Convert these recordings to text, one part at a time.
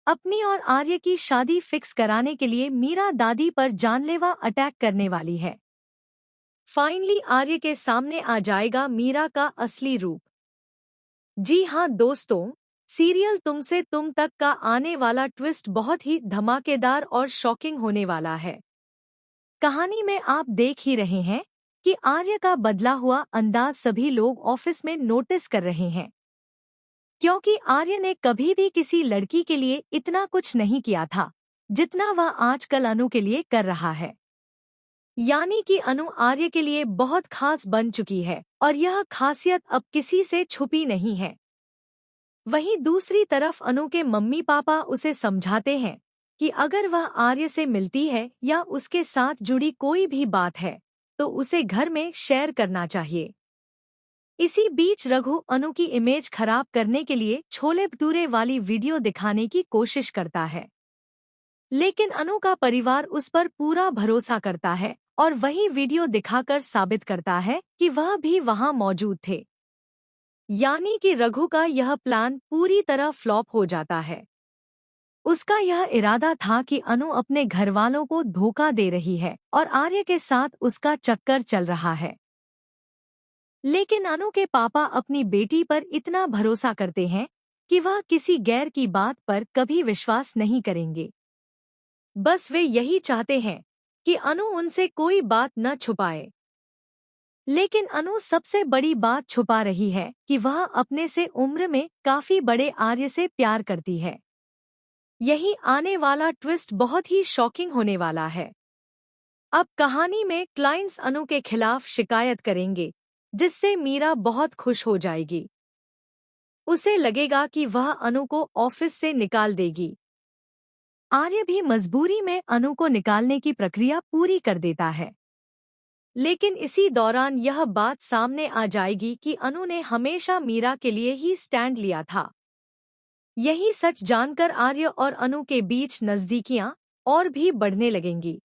अपनी और आर्य की शादी फिक्स कराने के लिए मीरा दादी पर जानलेवा अटैक करने वाली है। फाइनली आर्य के सामने आ जाएगा मीरा का असली रूप। जी हाँ दोस्तों, सीरियल तुमसे तुम तक का आने वाला ट्विस्ट बहुत ही धमाकेदार और शॉकिंग होने वाला है। कहानी में आप देख ही रहे हैं कि आर्य का बदला हुआ अंदाज सभी लोग ऑफिस में नोटिस कर रहे हैं, क्योंकि आर्य ने कभी भी किसी लड़की के लिए इतना कुछ नहीं किया था जितना वह आजकल अनु के लिए कर रहा है। यानी कि अनु आर्य के लिए बहुत खास बन चुकी है और यह खासियत अब किसी से छुपी नहीं है। वहीं दूसरी तरफ अनु के मम्मी पापा उसे समझाते हैं कि अगर वह आर्य से मिलती है या उसके साथ जुड़ी कोई भी बात है तो उसे घर में शेयर करना चाहिए। इसी बीच रघु अनु की इमेज खराब करने के लिए छोले भटूरे वाली वीडियो दिखाने की कोशिश करता है, लेकिन अनु का परिवार उस पर पूरा भरोसा करता है और वही वीडियो दिखाकर साबित करता है कि वह भी वहां मौजूद थे। यानी कि रघु का यह प्लान पूरी तरह फ्लॉप हो जाता है। उसका यह इरादा था कि अनु अपने घरवालों को धोखा दे रही है और आर्य के साथ उसका चक्कर चल रहा है। लेकिन अनु के पापा अपनी बेटी पर इतना भरोसा करते हैं कि वह किसी गैर की बात पर कभी विश्वास नहीं करेंगे। बस वे यही चाहते हैं कि अनु उनसे कोई बात न छुपाए। लेकिन अनु सबसे बड़ी बात छुपा रही है कि वह अपने से उम्र में काफी बड़े आर्य से प्यार करती है। यही आने वाला ट्विस्ट बहुत ही शॉकिंग होने वाला है। अब कहानी में क्लाइंट्स अनु के खिलाफ शिकायत करेंगे, जिससे मीरा बहुत खुश हो जाएगी। उसे लगेगा कि वह अनु को ऑफिस से निकाल देगी। आर्य भी मजबूरी में अनु को निकालने की प्रक्रिया पूरी कर देता है। लेकिन इसी दौरान यह बात सामने आ जाएगी कि अनु ने हमेशा मीरा के लिए ही स्टैंड लिया था। यही सच जानकर आर्य और अनु के बीच नज़दीकियां और भी बढ़ने लगेंगी,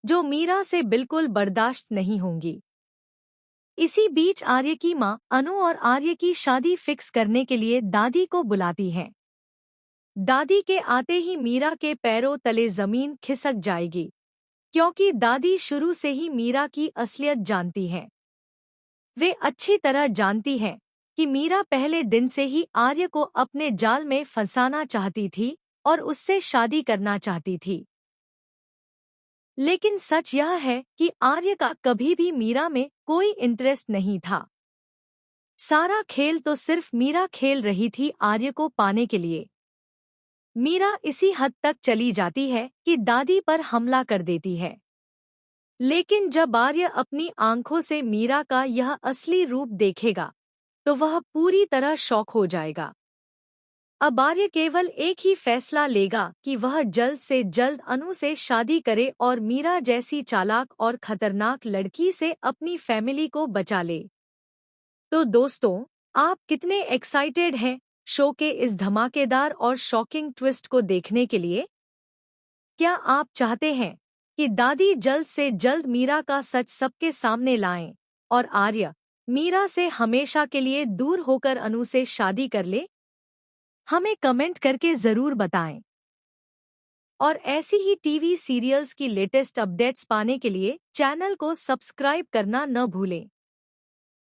जो मीरा से बिल्कुल बर्दाश्त नहीं होंगी। इसी बीच आर्य की मां अनु और आर्य की शादी फिक्स करने के लिए दादी को बुलाती है। दादी के आते ही मीरा के पैरों तले जमीन खिसक जाएगी, क्योंकि दादी शुरू से ही मीरा की असलियत जानती हैं। वे अच्छी तरह जानती हैं कि मीरा पहले दिन से ही आर्य को अपने जाल में फंसाना चाहती थी और उससे शादी करना चाहती थी। लेकिन सच यह है कि आर्य का कभी भी मीरा में कोई इंटरेस्ट नहीं था। सारा खेल तो सिर्फ मीरा खेल रही थी आर्य को पाने के लिए। मीरा इसी हद तक चली जाती है कि दादी पर हमला कर देती है। लेकिन जब आर्य अपनी आंखों से मीरा का यह असली रूप देखेगा तो वह पूरी तरह शॉक हो जाएगा। अब आर्य केवल एक ही फैसला लेगा कि वह जल्द से जल्द अनु से शादी करे और मीरा जैसी चालाक और खतरनाक लड़की से अपनी फैमिली को बचा ले। तो दोस्तों, आप कितने एक्साइटेड हैं शो के इस धमाकेदार और शॉकिंग ट्विस्ट को देखने के लिए? क्या आप चाहते हैं कि दादी जल्द से जल्द मीरा का सच सबके सामने लाएं और आर्य मीरा से हमेशा के लिए दूर होकर अनु से शादी कर ले? हमें कमेंट करके ज़रूर बताएं। और ऐसी ही टीवी सीरियल्स की लेटेस्ट अपडेट्स पाने के लिए चैनल को सब्सक्राइब करना न भूलें।